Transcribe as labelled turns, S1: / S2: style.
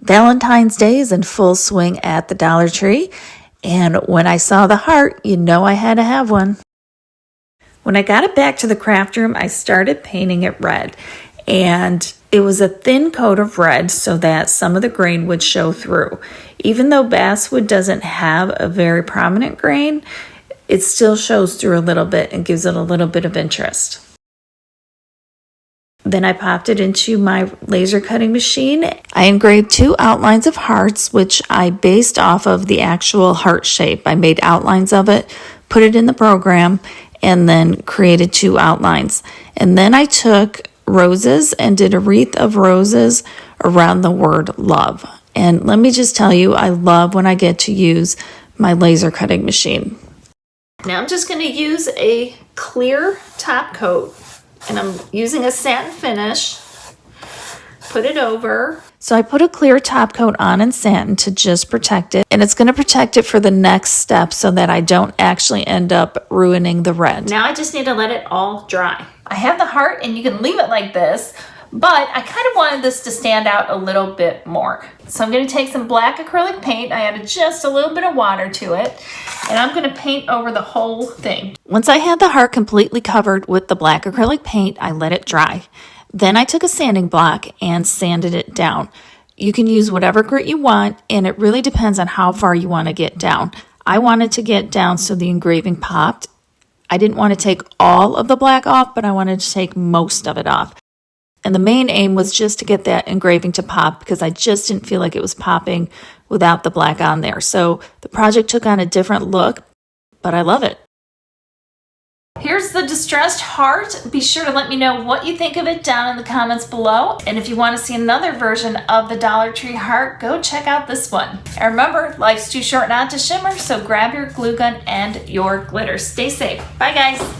S1: Valentine's Day is in full swing at the Dollar Tree, and when I saw the heart, you know I had to have one. When I got it back to the craft room, I started painting it red, and it was a thin coat of red so that some of the grain would show through. Even though basswood doesn't have a very prominent grain, it still shows through a little bit and gives it a little bit of interest. Then I popped it into my laser cutting machine. I engraved 2 outlines of hearts, which I based off of the actual heart shape. I made outlines of it, put it in the program, and then created 2 outlines. And then I took roses and did a wreath of roses around the word love. And let me just tell you, I love when I get to use my laser cutting machine. Now I'm just going to use a clear top coat. And I'm using a satin finish, put it over. So I put a clear top coat on in satin to just protect it. And it's going to protect it for the next step so that I don't actually end up ruining the red. Now I just need to let it all dry. I have the heart and you can leave it like this, but I kind of wanted this to stand out a little bit more. So I'm going to take some black acrylic paint. I added just a little bit of water to it. And I'm going to paint over the whole thing. Once I had the heart completely covered with the black acrylic paint, I let it dry. Then I took a sanding block and sanded it down. You can use whatever grit you want, and it really depends on how far you want to get down. I wanted to get down so the engraving popped. I didn't want to take all of the black off, but I wanted to take most of it off. And the main aim was just to get that engraving to pop because I just didn't feel like it was popping without the black on there. So the project took on a different look, but I love it. Here's the distressed heart. Be sure to let me know what you think of it down in the comments below. And if you want to see another version of the Dollar Tree heart, go check out this one. And remember, life's too short not to shimmer, so grab your glue gun and your glitter. Stay safe. Bye, guys.